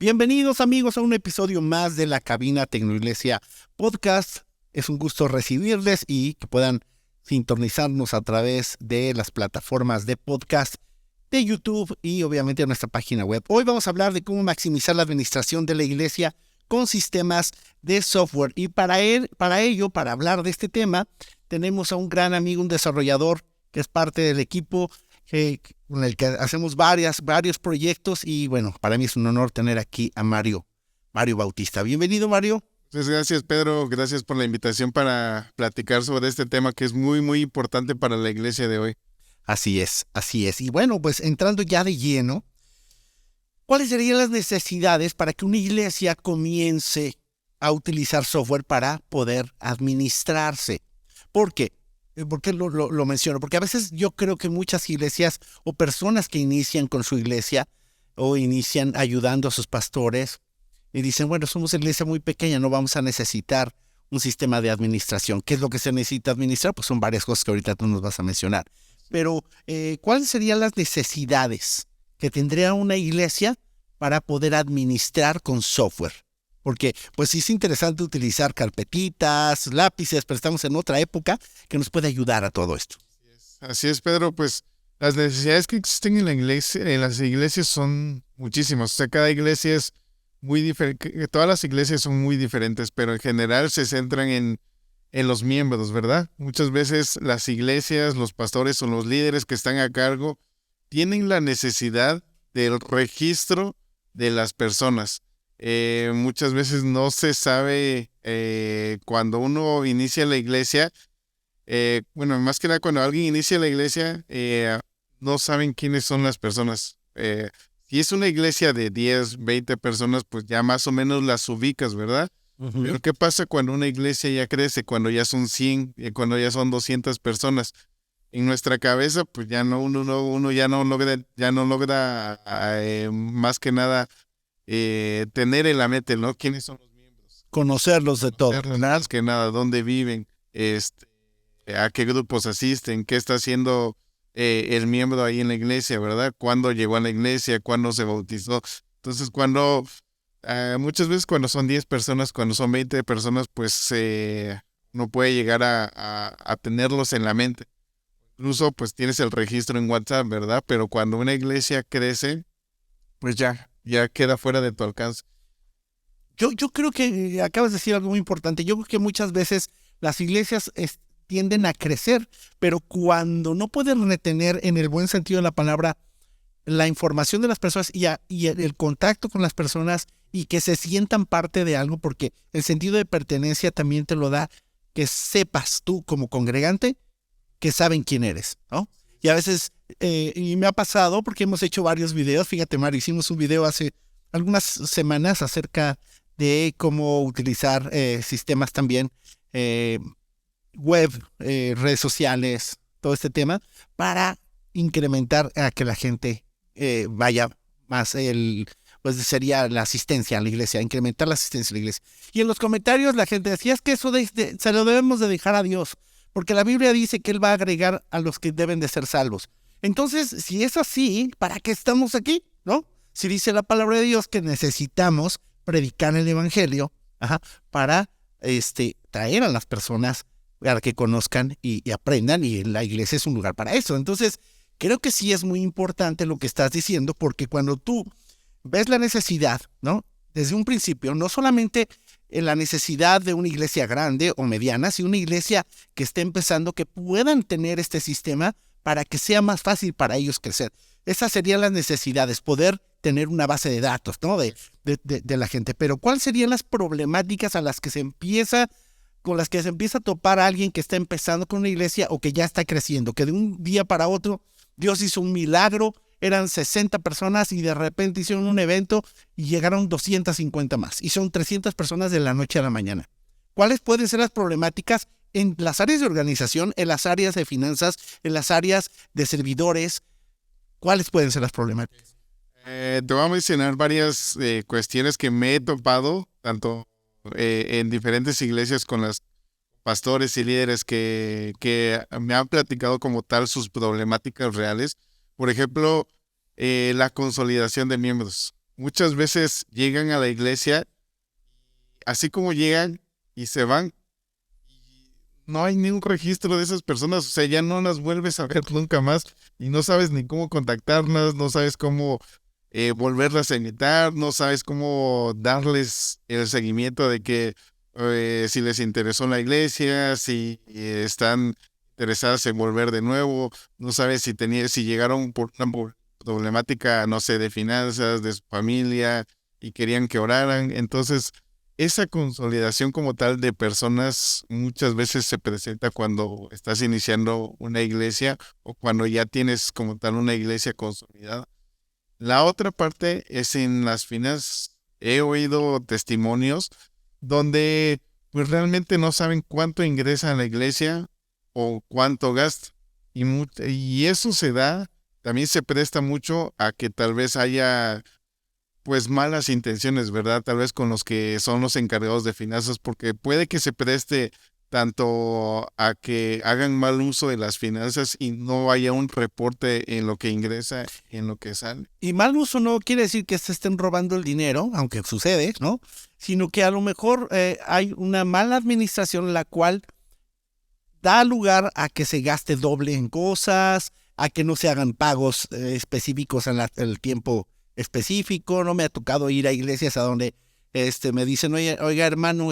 Bienvenidos amigos a un episodio más de la Cabina Tecnoiglesia Podcast. Es un gusto recibirles y que puedan sintonizarnos a través de las plataformas de podcast de YouTube y obviamente de nuestra página web. Hoy vamos a hablar de cómo maximizar la administración de la iglesia con sistemas de software. Y para hablar de este tema, tenemos a un gran amigo, un desarrollador que es parte del equipo con el que hacemos varios proyectos. Y bueno, para mí es un honor tener aquí a Mario Bautista. Bienvenido, Mario. Pues gracias, Pedro. Gracias por la invitación para platicar sobre este tema que es muy, muy importante para la iglesia de hoy. Así es. Y bueno, pues entrando ya de lleno, ¿cuáles serían las necesidades para que una iglesia comience a utilizar software para poder administrarse? ¿Por qué? ¿Por qué lo menciono? Porque a veces yo creo que muchas iglesias o personas que inician con su iglesia o inician ayudando a sus pastores y dicen, bueno, somos una iglesia muy pequeña, no vamos a necesitar un sistema de administración. ¿Qué es lo que se necesita administrar? Pues son varias cosas que ahorita tú nos vas a mencionar. Pero, ¿cuáles serían las necesidades que tendría una iglesia para poder administrar con software? Porque, pues sí es interesante utilizar carpetitas, lápices, pero estamos en otra época que nos puede ayudar a todo esto. Así es, Pedro. Pues las necesidades que existen en la iglesia, en las iglesias son muchísimas. O sea, cada iglesia es muy diferente. Todas las iglesias son muy diferentes, pero en general se centran en los miembros, ¿verdad? Muchas veces las iglesias, los pastores o los líderes que están a cargo tienen la necesidad del registro de las personas. Muchas veces no se sabe cuando uno inicia la iglesia, más que nada cuando alguien inicia la iglesia, no saben quiénes son las personas. Si es una iglesia de 10, 20 personas, pues ya más o menos las ubicas, ¿verdad? Uh-huh. Pero ¿qué pasa cuando una iglesia ya crece? Cuando ya son 100, cuando ya son 200 personas. En nuestra cabeza, pues ya no uno ya no logra más que nada tener en la mente, ¿no? ¿Quiénes son los miembros? Conocerlos de todo. Más que nada, dónde viven, a qué grupos asisten, qué está haciendo el miembro ahí en la iglesia, ¿verdad? ¿Cuándo llegó a la iglesia? ¿Cuándo se bautizó? Entonces, muchas veces cuando son 10 personas, cuando son 20 personas, pues no puede llegar a tenerlos en la mente. Incluso, pues tienes el registro en WhatsApp, ¿verdad? Pero cuando una iglesia crece, pues ya queda fuera de tu alcance. Yo creo que acabas de decir algo muy importante. Yo creo que muchas veces las iglesias tienden a crecer, pero cuando no pueden retener en el buen sentido de la palabra la información de las personas y el contacto con las personas y que se sientan parte de algo, porque el sentido de pertenencia también te lo da que sepas tú como congregante que saben quién eres, ¿no? Y a veces, y me ha pasado porque hemos hecho varios videos. Fíjate, Mario, hicimos un video hace algunas semanas acerca de cómo utilizar sistemas también web, redes sociales, todo este tema para incrementar a que la gente vaya más, pues sería la asistencia a la iglesia, incrementar la asistencia a la iglesia. Y en los comentarios la gente decía, es que eso se lo debemos de dejar a Dios, porque la Biblia dice que Él va a agregar a los que deben de ser salvos. Entonces, si es así, ¿para qué estamos aquí? ¿No? Si dice la palabra de Dios que necesitamos predicar el evangelio, para traer a las personas para que conozcan y aprendan, y la iglesia es un lugar para eso. Entonces, creo que sí es muy importante lo que estás diciendo, porque cuando tú ves la necesidad, ¿no? Desde un principio, no solamente en la necesidad de una iglesia grande o mediana, sino una iglesia que esté empezando, que puedan tener este sistema para que sea más fácil para ellos crecer. Esas serían las necesidades, poder tener una base de datos, ¿no? de la gente. Pero ¿cuáles serían las problemáticas con las que se empieza a topar a alguien que está empezando con una iglesia o que ya está creciendo? Que de un día para otro Dios hizo un milagro, eran 60 personas y de repente hicieron un evento y llegaron 250 más. Y son 300 personas de la noche a la mañana. ¿Cuáles pueden ser las problemáticas en las áreas de organización, en las áreas de finanzas, en las áreas de servidores? ¿Cuáles pueden ser las problemáticas? Te voy a mencionar varias cuestiones que me he topado, tanto en diferentes iglesias con los pastores y líderes que me han platicado como tal sus problemáticas reales. Por ejemplo, la consolidación de miembros. muchas veces llegan a la iglesia, así como llegan y se van, no hay ningún registro de esas personas, o sea, ya no las vuelves a ver nunca más y no sabes ni cómo contactarlas, no sabes cómo volverlas a invitar, no sabes cómo darles el seguimiento de que si les interesó la iglesia, si están interesadas en volver de nuevo, no sabes si llegaron por una problemática, no sé, de finanzas, de su familia y querían que oraran. Entonces, esa consolidación como tal de personas muchas veces se presenta cuando estás iniciando una iglesia o cuando ya tienes como tal una iglesia consolidada. La otra parte es en las finanzas. He oído testimonios donde pues realmente no saben cuánto ingresa a la iglesia o cuánto gasta. Y eso también se presta mucho a que tal vez haya pues malas intenciones, ¿verdad? Tal vez con los que son los encargados de finanzas, porque puede que se preste tanto a que hagan mal uso de las finanzas y no haya un reporte en lo que ingresa, en lo que sale. Y mal uso no quiere decir que se estén robando el dinero, aunque sucede, ¿no? Sino que a lo mejor hay una mala administración la cual da lugar a que se gaste doble en cosas, a que no se hagan pagos específicos en el tiempo específico. No me ha tocado ir a iglesias a donde me dicen, oiga hermano,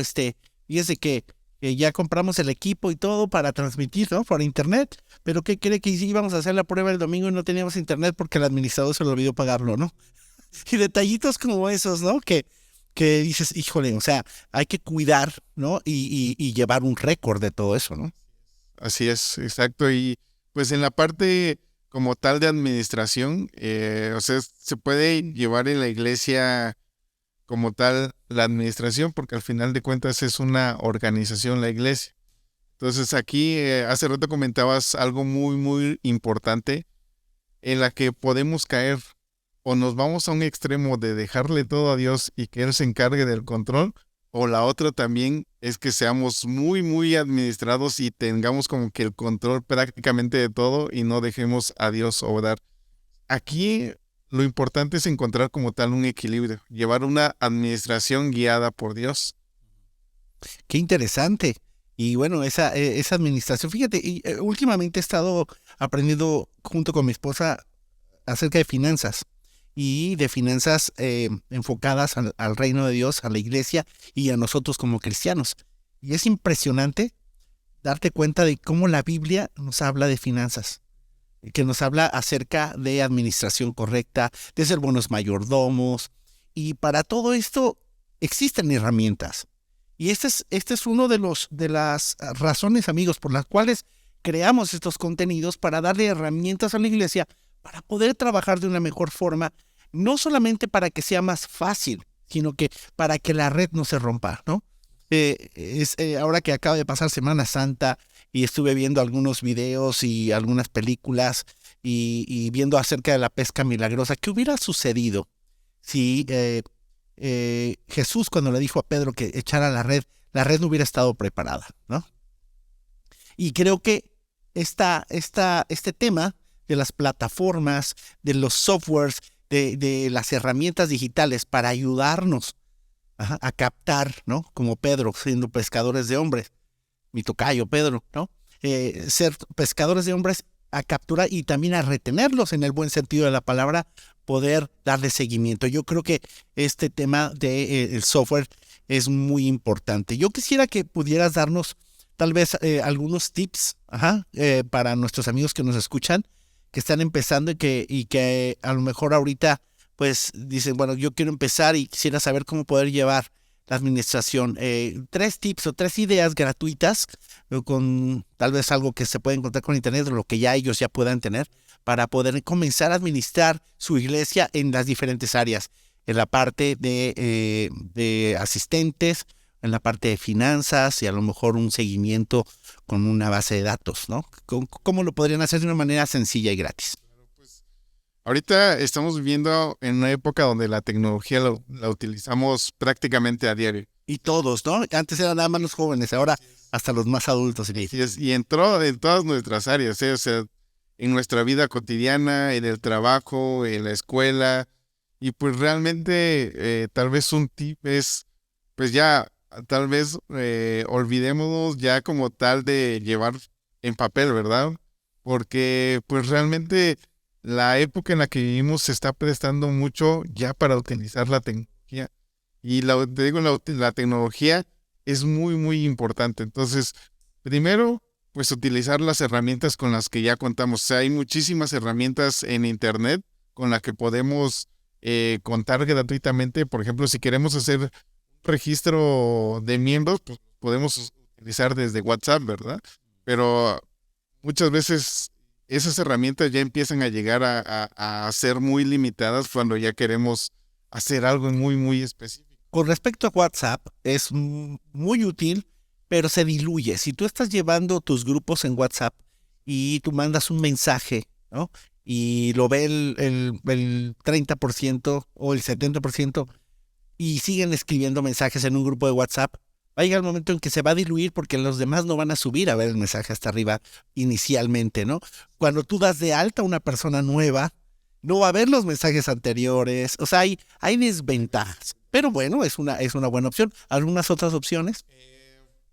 fíjese que ya compramos el equipo y todo para transmitir, ¿no? Por internet, pero ¿qué cree que íbamos a hacer la prueba el domingo y no teníamos internet porque el administrador se le olvidó pagarlo, ¿no? Y detallitos como esos, ¿no? Que dices, híjole, o sea, hay que cuidar, ¿no? Y llevar un récord de todo eso, ¿no? Así es, exacto. Y pues en la parte como tal de administración, o sea, se puede llevar en la iglesia como tal la administración, porque al final de cuentas es una organización la iglesia. Entonces aquí, hace rato comentabas algo muy, muy importante en la que podemos caer o nos vamos a un extremo de dejarle todo a Dios y que Él se encargue del control, o la otra también es que seamos muy, muy administrados y tengamos como que el control prácticamente de todo y no dejemos a Dios obrar. Aquí lo importante es encontrar como tal un equilibrio, llevar una administración guiada por Dios. Qué interesante. Y bueno, esa administración, fíjate, últimamente he estado aprendiendo junto con mi esposa acerca de finanzas y de finanzas enfocadas al reino de Dios, a la iglesia y a nosotros como cristianos. Y es impresionante darte cuenta de cómo la Biblia nos habla de finanzas, que nos habla acerca de administración correcta, de ser buenos mayordomos. Y para todo esto existen herramientas. Y este es uno de las razones, amigos, por las cuales creamos estos contenidos para darle herramientas a la iglesia para poder trabajar de una mejor forma, no solamente para que sea más fácil, sino que para que la red no se rompa, ¿no? Ahora que acaba de pasar Semana Santa y estuve viendo algunos videos y algunas películas y viendo acerca de la pesca milagrosa, ¿qué hubiera sucedido si Jesús cuando le dijo a Pedro que echara la red no hubiera estado preparada, ¿no? Y creo que este tema de las plataformas, de los softwares, de las herramientas digitales para ayudarnos a captar, ¿no? Como Pedro, siendo pescadores de hombres, mi tocayo Pedro, ¿no? Ser pescadores de hombres a capturar y también a retenerlos en el buen sentido de la palabra, poder darle seguimiento. Yo creo que este tema del software es muy importante. Yo quisiera que pudieras darnos tal vez algunos tips para nuestros amigos que nos escuchan, que están empezando y que a lo mejor ahorita pues dicen, bueno, yo quiero empezar y quisiera saber cómo poder llevar la administración. 3 tips o 3 ideas gratuitas con tal vez algo que se puede encontrar con internet o lo que ya ellos ya puedan tener para poder comenzar a administrar su iglesia en las diferentes áreas, en la parte de asistentes, en la parte de finanzas y a lo mejor un seguimiento con una base de datos, ¿no? ¿Cómo lo podrían hacer de una manera sencilla y gratis? Ahorita estamos viviendo en una época donde la tecnología la utilizamos prácticamente a diario. Y todos, ¿no? Antes eran nada más los jóvenes, ahora hasta los más adultos. Y entró en todas nuestras áreas, ¿eh? O sea, en nuestra vida cotidiana, en el trabajo, en la escuela, Y pues realmente tal vez un tip es, pues ya, tal vez olvidémonos ya como tal de llevar en papel, ¿verdad? Porque pues realmente la época en la que vivimos se está prestando mucho ya para utilizar la tecnología. Y te digo, la tecnología es muy, muy importante. Entonces, primero, pues utilizar las herramientas con las que ya contamos. O sea, hay muchísimas herramientas en Internet con las que podemos contar gratuitamente. Por ejemplo, si queremos hacer un registro de miembros, pues podemos utilizar desde WhatsApp, ¿verdad? Pero muchas veces esas herramientas ya empiezan a llegar a ser muy limitadas cuando ya queremos hacer algo muy, muy específico. Con respecto a WhatsApp, es muy útil, pero se diluye. Si tú estás llevando tus grupos en WhatsApp y tú mandas un mensaje, ¿no? Y lo ve el 30% o el 70% y siguen escribiendo mensajes en un grupo de WhatsApp, va a llegar el momento en que se va a diluir porque los demás no van a subir a ver el mensaje hasta arriba inicialmente, ¿no? Cuando tú das de alta a una persona nueva, no va a ver los mensajes anteriores. O sea, hay desventajas. Pero bueno, es una buena opción. ¿Algunas otras opciones?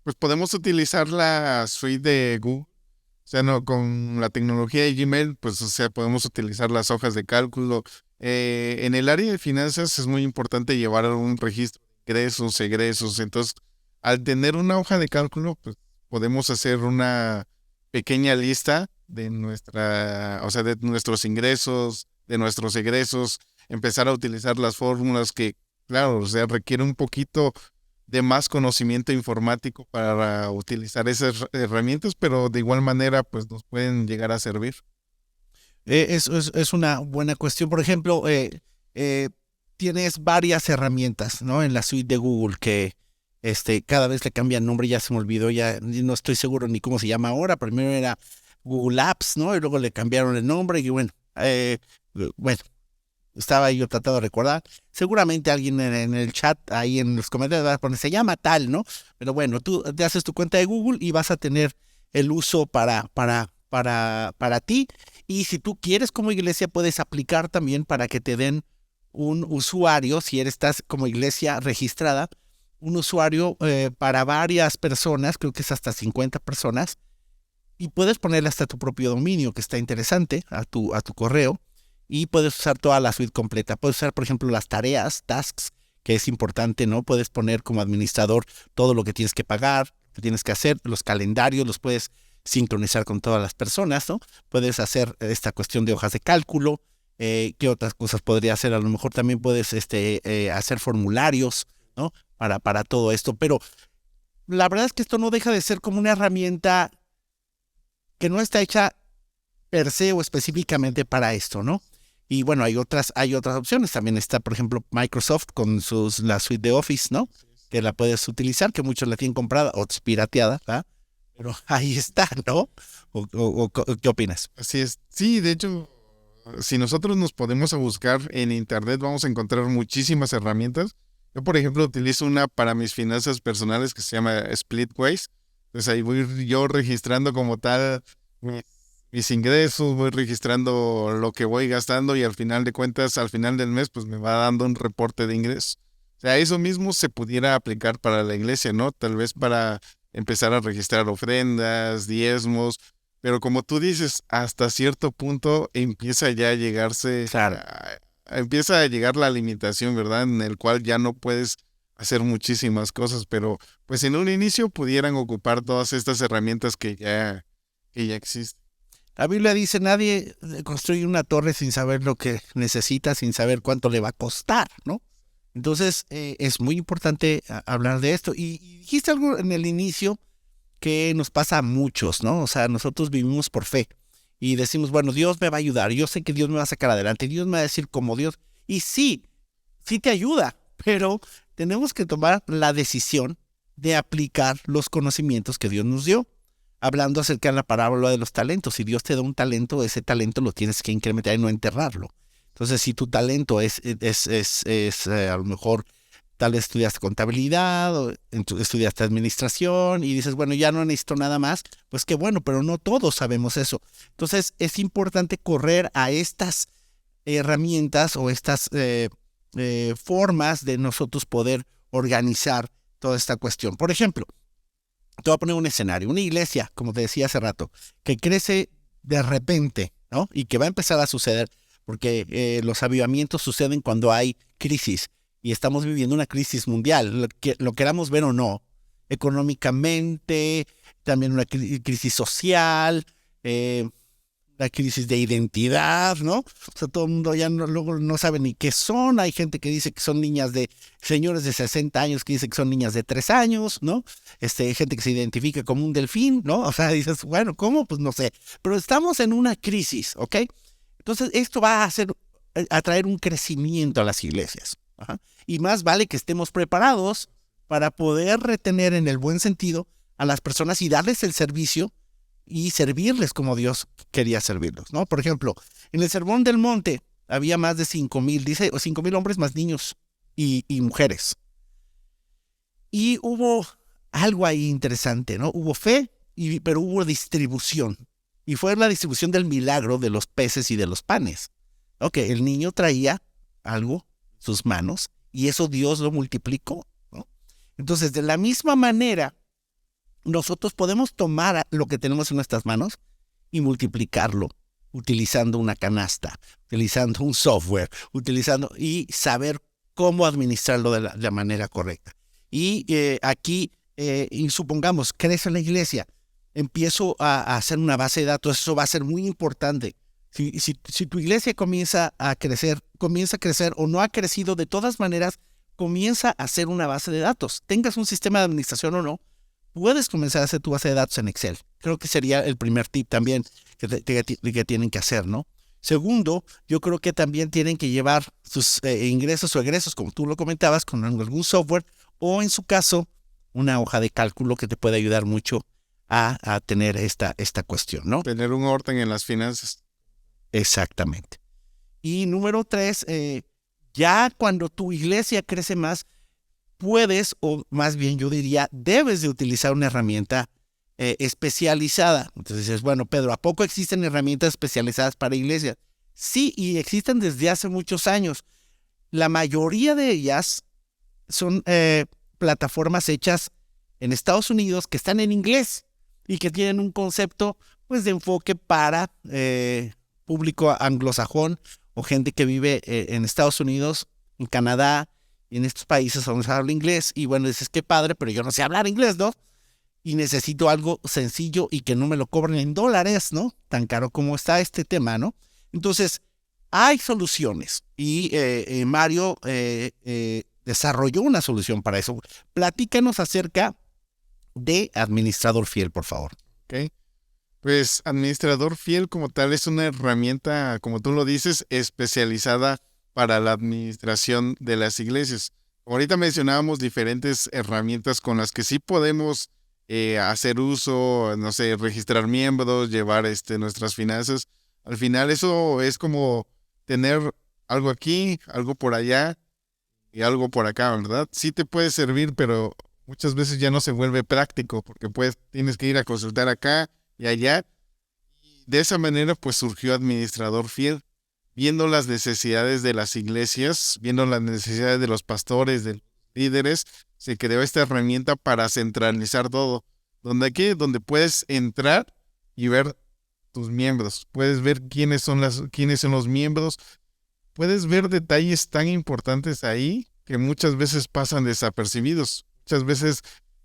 Pues podemos utilizar la suite de Google. O sea, no, con la tecnología de Gmail, pues, o sea, podemos utilizar las hojas de cálculo. En el área de finanzas es muy importante llevar un registro de ingresos, egresos. Entonces, al tener una hoja de cálculo, pues podemos hacer una pequeña lista de o sea, de nuestros ingresos, de nuestros egresos, empezar a utilizar las fórmulas que, claro, o sea, requiere un poquito de más conocimiento informático para utilizar esas herramientas, pero de igual manera, pues nos pueden llegar a servir. Es una buena cuestión. Por ejemplo, tienes varias herramientas, ¿no? En la suite de Google que cada vez le cambian nombre, ya se me olvidó, ya no estoy seguro ni cómo se llama ahora. Primero era Google Apps, ¿no? Y luego le cambiaron el nombre y bueno, estaba yo tratando de recordar. Seguramente alguien en el chat, ahí en los comentarios, va a poner, se llama tal, ¿no? Pero bueno, tú te haces tu cuenta de Google y vas a tener el uso para ti. Y si tú quieres como iglesia, puedes aplicar también para que te den un usuario, si estás como iglesia registrada, un usuario para varias personas, creo que es hasta 50 personas, y puedes ponerle hasta tu propio dominio, que está interesante, a tu correo, y puedes usar toda la suite completa. Puedes usar, por ejemplo, las tareas, tasks, que es importante, ¿no? Puedes poner como administrador todo lo que tienes que pagar, que tienes que hacer, los calendarios, los puedes sincronizar con todas las personas, ¿no? Puedes hacer esta cuestión de hojas de cálculo. ¿Qué otras cosas podría hacer? A lo mejor también puedes hacer formularios, ¿no? Para todo esto. Pero la verdad es que esto no deja de ser como una herramienta que no está hecha per se o específicamente para esto, ¿no? Y bueno, hay otras opciones. También está, por ejemplo, Microsoft con la suite de Office, ¿no? Que la puedes utilizar, que muchos la tienen comprada o pirateada, ¿verdad? Pero ahí está, ¿no? ¿Qué opinas? Así es. Sí, de hecho, si nosotros nos podemos a buscar en internet, vamos a encontrar muchísimas herramientas. Yo, por ejemplo, utilizo una para mis finanzas personales que se llama Splitwise. Entonces ahí voy yo registrando como tal mis ingresos, voy registrando lo que voy gastando y al final de cuentas, al final del mes, pues me va dando un reporte de ingresos. O sea, eso mismo se pudiera aplicar para la iglesia, ¿no? Tal vez para empezar a registrar ofrendas, diezmos, pero como tú dices, hasta cierto punto empieza ya a llegarse, Claro. empieza a llegar la limitación, ¿verdad? En el cual ya no puedes hacer muchísimas cosas, pero pues en un inicio pudieran ocupar todas estas herramientas que ya existen. La Biblia dice, nadie construye una torre sin saber lo que necesita, sin saber cuánto le va a costar, ¿no? Entonces, es muy importante hablar de esto. Y dijiste algo en el inicio que nos pasa a muchos, ¿no? O sea, nosotros vivimos por fe y decimos, bueno, Dios me va a ayudar, yo sé que Dios me va a sacar adelante, Dios me va a decir como Dios. Y sí te ayuda, pero tenemos que tomar la decisión de aplicar los conocimientos que Dios nos dio. Hablando acerca de la parábola de los talentos, si Dios te da un talento, ese talento lo tienes que incrementar y no enterrarlo. Entonces, si tu talento es a lo mejor tal vez estudiaste contabilidad o estudiaste administración y dices, bueno, ya no necesito nada más, pues qué bueno, pero no todos sabemos eso. Entonces, es importante correr a estas herramientas o estas formas de nosotros poder organizar toda esta cuestión. Por ejemplo, te voy a poner un escenario, una iglesia, como te decía hace rato, que crece de repente, ¿no? Y que va a empezar a suceder, porque los avivamientos suceden cuando hay crisis, y estamos viviendo una crisis mundial, lo queramos ver o no, económicamente, también una crisis social, la crisis de identidad, ¿no? O sea, todo el mundo ya luego no sabe ni qué son. Hay gente que dice que son niñas señores de 60 años que dicen que son niñas de 3 años, ¿no? Gente que se identifica como un delfín, ¿no? O sea, dices, bueno, ¿cómo? Pues no sé. Pero estamos en una crisis, ¿ok? Entonces, esto va a traer un crecimiento a las iglesias. Ajá. Y más vale que estemos preparados para poder retener en el buen sentido a las personas y darles el servicio y servirles como Dios quería servirlos, ¿no? Por ejemplo, en el Sermón del Monte había más de 5,000, dice, 5,000 hombres más niños y mujeres. Y hubo algo ahí interesante, ¿no? Hubo fe, pero hubo distribución. Y fue la distribución del milagro de los peces y de los panes. Ok, el niño traía algo en sus manos y eso Dios lo multiplicó, ¿no? Entonces, de la misma manera, nosotros podemos tomar lo que tenemos en nuestras manos y multiplicarlo utilizando una canasta, utilizando un software, y saber cómo administrarlo de la manera correcta. Y aquí, y supongamos, crece la iglesia, empiezo a hacer una base de datos, eso va a ser muy importante. Si tu iglesia comienza a crecer o no ha crecido, de todas maneras, comienza a hacer una base de datos. Tengas un sistema de administración o no, puedes comenzar a hacer tu base de datos en Excel. Creo que sería el primer tip también que tienen que hacer, ¿no? Segundo, yo creo que también tienen que llevar sus ingresos o egresos, como tú lo comentabas, con algún software o, en su caso, una hoja de cálculo que te puede ayudar mucho a tener esta cuestión, ¿no? Tener un orden en las finanzas. Exactamente. Y número 3, ya cuando tu iglesia crece más, puedes, o más bien yo diría, debes de utilizar una herramienta especializada. Entonces dices, bueno, Pedro, ¿a poco existen herramientas especializadas para iglesias? Sí, y existen desde hace muchos años. La mayoría de ellas son plataformas hechas en Estados Unidos que están en inglés y que tienen un concepto, pues, de enfoque para público anglosajón o gente que vive en Estados Unidos, en Canadá, y en estos países donde se habla inglés. Y bueno, dices, qué padre, pero yo no sé hablar inglés, ¿no? Y necesito algo sencillo y que no me lo cobren en dólares, ¿no? Tan caro como está este tema, ¿no? Entonces, hay soluciones. Y Mario desarrolló una solución para eso. Platícanos acerca de Administrador Fiel, por favor. Ok. Pues Administrador Fiel como tal es una herramienta, como tú lo dices, especializada para la administración de las iglesias. Ahorita mencionábamos diferentes herramientas con las que sí podemos hacer uso, no sé, registrar miembros, llevar nuestras finanzas. Al final eso es como tener algo aquí, algo por allá y algo por acá, ¿verdad? Sí te puede servir, pero muchas veces ya no se vuelve práctico porque pues tienes que ir a consultar acá y allá. De esa manera pues surgió Administrador Fiel, viendo las necesidades de las iglesias, viendo las necesidades de los pastores, de los líderes, se creó esta herramienta para centralizar todo. Donde puedes entrar y ver tus miembros, puedes ver quiénes son los miembros, puedes ver detalles tan importantes ahí que muchas veces pasan desapercibidos. Muchas veces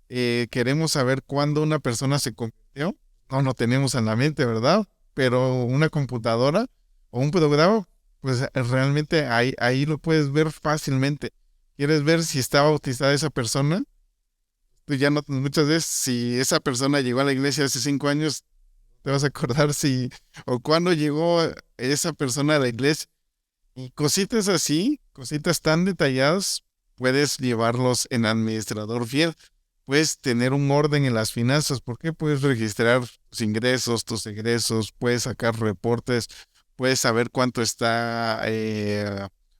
queremos saber cuándo una persona se convirtió. No lo tenemos en la mente, ¿verdad? Pero una computadora o un programa, pues realmente ahí lo puedes ver fácilmente. ¿Quieres ver si está bautizada esa persona? Tú ya no, muchas veces, si esa persona llegó a la iglesia hace 5 años, te vas a acordar o cuándo llegó esa persona a la iglesia. Y cositas así, cositas tan detalladas, puedes llevarlos en Administrador Fiel. Puedes tener un orden en las finanzas, porque puedes registrar tus ingresos, tus egresos, puedes sacar reportes, puedes saber cuánto está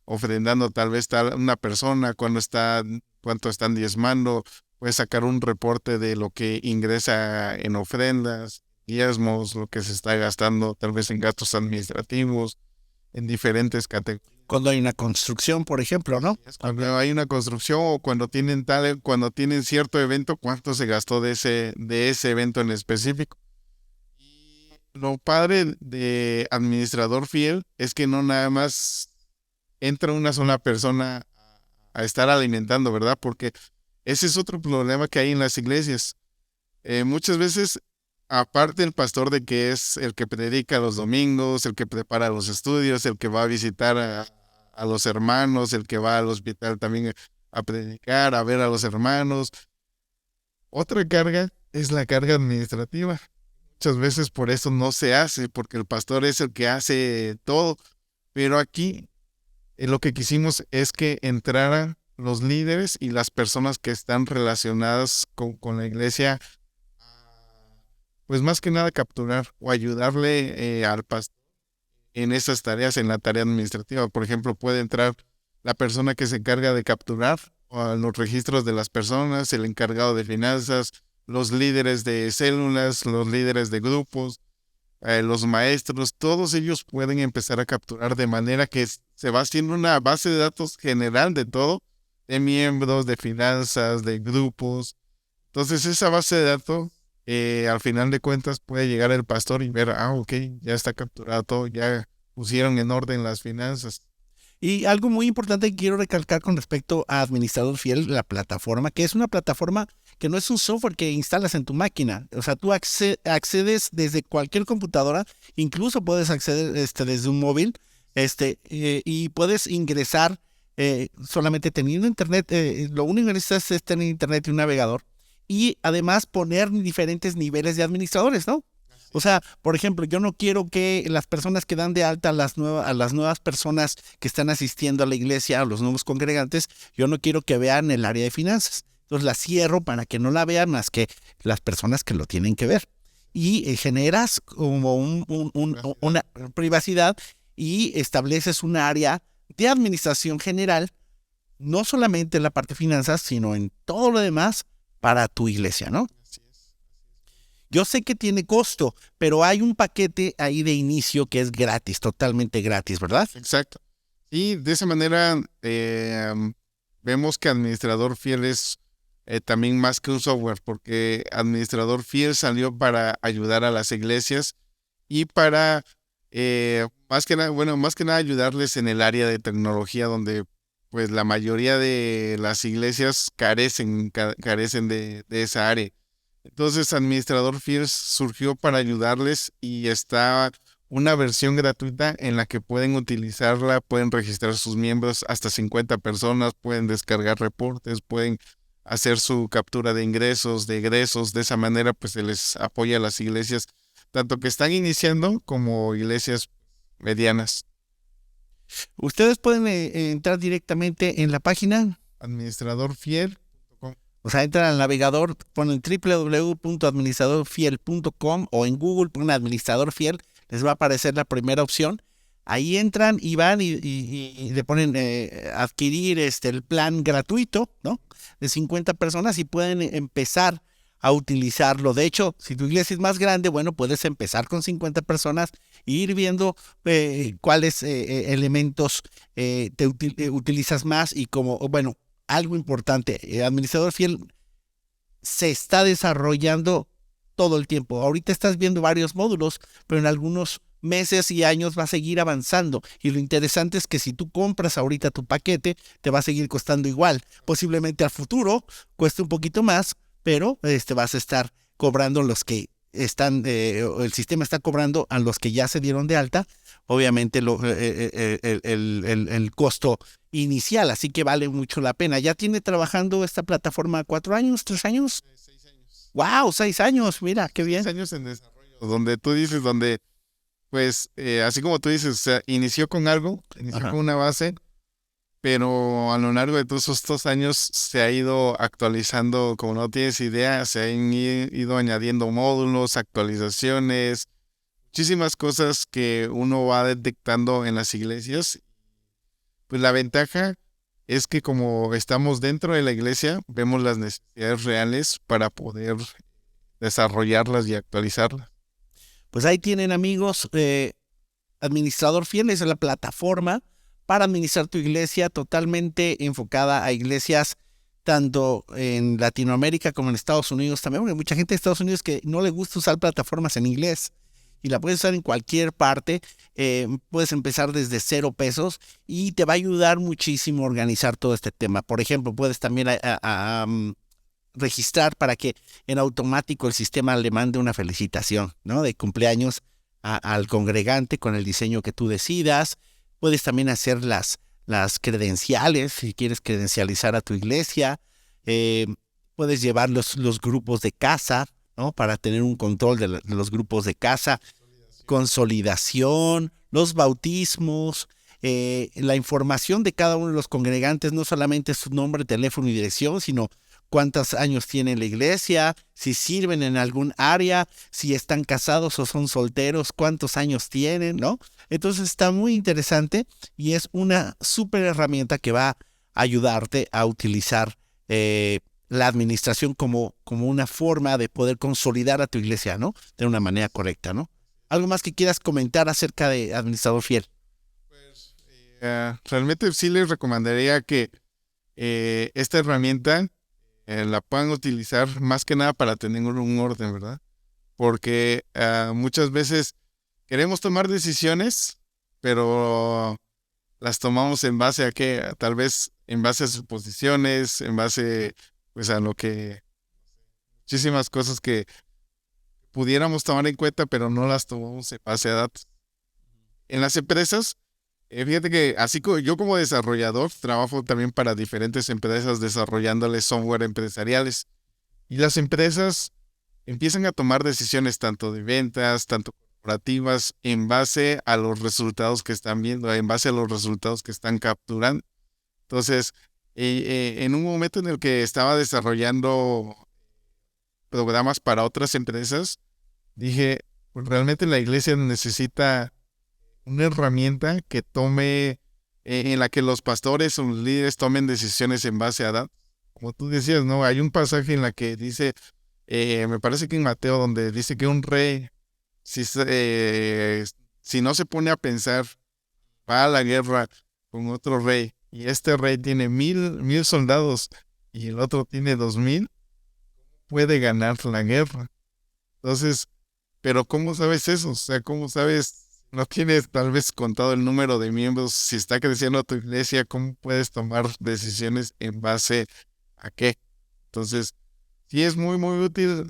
ofrendando tal vez una persona, cuánto están diezmando, puedes sacar un reporte de lo que ingresa en ofrendas, diezmos, lo que se está gastando tal vez en gastos administrativos. en diferentes categorías. Cuando hay una construcción, por ejemplo, ¿no? Cuando hay una construcción o cuando tienen cierto evento, cuánto se gastó de ese evento en específico. Y lo padre de administrador fiel es que no nada más entra una sola persona a estar alimentando, ¿verdad? Porque ese es otro problema que hay en las iglesias. Muchas veces, aparte el pastor de que es el que predica los domingos, el que prepara los estudios, el que va a visitar a los hermanos, el que va al hospital también a predicar, a ver a los hermanos. Otra carga es la carga administrativa. Muchas veces por eso no se hace, porque el pastor es el que hace todo. Pero aquí lo que quisimos es que entraran los líderes y las personas que están relacionadas con la iglesia, pues más que nada capturar o ayudarle al pastor en esas tareas, en la tarea administrativa. Por ejemplo, puede entrar la persona que se encarga de capturar los registros de las personas, el encargado de finanzas, los líderes de células, los líderes de grupos, los maestros, todos ellos pueden empezar a capturar de manera que se va haciendo una base de datos general de todo, de miembros, de finanzas, de grupos. Entonces esa base de datos, al final de cuentas, puede llegar el pastor y ver, ok, ya está capturado todo, ya pusieron en orden las finanzas. Y algo muy importante que quiero recalcar con respecto a Administrador Fiel, la plataforma, que es una plataforma que no es un software que instalas en tu máquina. O sea, tú accedes desde cualquier computadora, incluso puedes acceder desde un móvil, y puedes ingresar solamente teniendo internet. Lo único que necesitas es tener internet y un navegador. Y además poner diferentes niveles de administradores, ¿no? O sea, por ejemplo, yo no quiero que las personas que dan de alta a las nuevas personas que están asistiendo a la iglesia, a los nuevos congregantes, yo no quiero que vean el área de finanzas. Entonces la cierro para que no la vean más que las personas que lo tienen que ver. Y generas como una privacidad y estableces un área de administración general, no solamente en la parte de finanzas, sino en todo lo demás para tu iglesia, ¿no? Yo sé que tiene costo, pero hay un paquete ahí de inicio que es gratis, totalmente gratis, ¿verdad? Exacto. Y de esa manera vemos que Administrador Fiel es también más que un software, porque Administrador Fiel salió para ayudar a las iglesias y para más que nada ayudarles en el área de tecnología, donde pues la mayoría de las iglesias carecen de esa área. Entonces, Administrador Fiel surgió para ayudarles y está una versión gratuita en la que pueden utilizarla, pueden registrar sus miembros hasta 50 personas, pueden descargar reportes, pueden hacer su captura de ingresos, de egresos. De esa manera, pues se les apoya a las iglesias, tanto que están iniciando como iglesias medianas. Ustedes pueden entrar directamente en la página. Administradorfiel.com. O sea, entran al navegador, ponen www.administradorfiel.com o en Google ponen Administrador Fiel, les va a aparecer la primera opción. Ahí entran y van y le ponen adquirir el plan gratuito, ¿no? De 50 personas y pueden empezar a utilizarlo. De hecho, si tu iglesia es más grande, bueno, puedes empezar con 50 personas e ir viendo cuáles elementos utilizas más y como, bueno, algo importante, Administrador Fiel se está desarrollando todo el tiempo. Ahorita estás viendo varios módulos, pero en algunos meses y años va a seguir avanzando. Y lo interesante es que si tú compras ahorita tu paquete, te va a seguir costando igual. Posiblemente al futuro cueste un poquito más, pero vas a estar cobrando los que están, el sistema está cobrando a los que ya se dieron de alta, obviamente el costo inicial, así que vale mucho la pena. ¿Ya tiene trabajando esta plataforma 4 años, 3 años? 6 años. ¡Wow! 6 años, mira, qué bien. 6 años en desarrollo. Donde tú dices, pues, así como tú dices, o sea, inició con algo, inició con una base, pero a lo largo de todos estos años se ha ido actualizando, como no tienes idea, se han ido añadiendo módulos, actualizaciones, muchísimas cosas que uno va detectando en las iglesias. Pues la ventaja es que como estamos dentro de la iglesia, vemos las necesidades reales para poder desarrollarlas y actualizarlas. Pues ahí tienen, amigos, Administrador Fiel es la plataforma para administrar tu iglesia, totalmente enfocada a iglesias tanto en Latinoamérica como en Estados Unidos también, porque hay mucha gente de Estados Unidos que no le gusta usar plataformas en inglés y la puedes usar en cualquier parte. Puedes empezar desde $0 y te va a ayudar muchísimo a organizar todo este tema. Por ejemplo, puedes también registrar para que en automático el sistema le mande una felicitación, ¿no?, de cumpleaños al congregante con el diseño que tú decidas. Puedes también hacer las credenciales, si quieres credencializar a tu iglesia. Puedes llevar los grupos de casa, ¿no?, para tener un control de los grupos de casa. Consolidación, los bautismos, la información de cada uno de los congregantes, no solamente su nombre, teléfono y dirección, sino cuántos años tiene la iglesia, si sirven en algún área, si están casados o son solteros, cuántos años tienen, ¿no? Entonces está muy interesante y es una súper herramienta que va a ayudarte a utilizar la administración como una forma de poder consolidar a tu iglesia, ¿no?, de una manera correcta, ¿no? ¿Algo más que quieras comentar acerca de Administrador Fiel? Pues realmente sí les recomendaría que esta herramienta la puedan utilizar más que nada para tener un orden, ¿verdad? Porque muchas veces queremos tomar decisiones, pero las tomamos en base a qué, tal vez en base a suposiciones, en base pues a lo que, muchísimas cosas que pudiéramos tomar en cuenta, pero no las tomamos en base a datos. En las empresas, fíjate que así como yo como desarrollador trabajo también para diferentes empresas desarrollándoles software empresariales. Y las empresas empiezan a tomar decisiones tanto de ventas, tanto corporativas, en base a los resultados que están viendo, en base a los resultados que están capturando. Entonces, en un momento en el que estaba desarrollando programas para otras empresas, dije, pues realmente la iglesia necesita una herramienta que tome, en la que los pastores o los líderes tomen decisiones en base a datos. Como tú decías, ¿no? Hay un pasaje en la que dice, me parece que en Mateo, donde dice que un rey, si no se pone a pensar, va a la guerra con otro rey, y este rey tiene 1,000 soldados y el otro tiene 2,000, puede ganar la guerra. Entonces, pero ¿cómo sabes eso? O sea, ¿cómo sabes? No tienes tal vez contado el número de miembros. Si está creciendo tu iglesia, ¿cómo puedes tomar decisiones en base a qué? Entonces, sí es muy, muy útil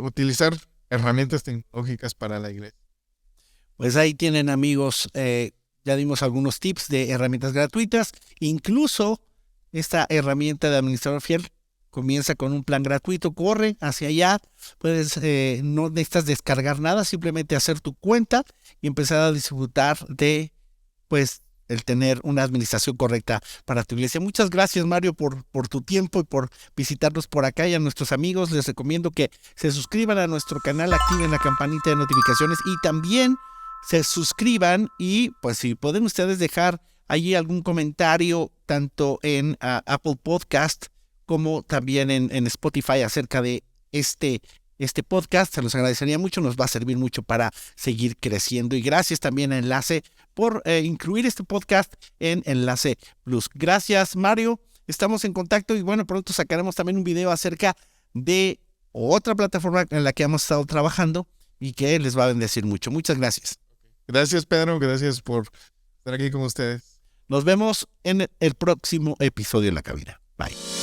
utilizar herramientas tecnológicas para la iglesia. Pues ahí tienen, amigos, ya dimos algunos tips de herramientas gratuitas. Incluso esta herramienta de Administrador Fiel comienza con un plan gratuito, corre hacia allá, puedes, no necesitas descargar nada, simplemente hacer tu cuenta y empezar a disfrutar de, pues, el tener una administración correcta para tu iglesia. Muchas gracias, Mario, por tu tiempo y por visitarnos por acá. Y a nuestros amigos les recomiendo que se suscriban a nuestro canal, activen la campanita de notificaciones y también se suscriban y pues si pueden ustedes dejar allí algún comentario tanto en Apple Podcast como también en Spotify acerca de este podcast, se los agradecería mucho, nos va a servir mucho para seguir creciendo. Y gracias también a Enlace por incluir este podcast en Enlace Plus. Gracias, Mario, estamos en contacto y bueno, pronto sacaremos también un video acerca de otra plataforma en la que hemos estado trabajando y que les va a bendecir mucho. Muchas gracias. Gracias, Pedro, gracias por estar aquí con ustedes. Nos vemos en el próximo episodio de La Cabina. Bye.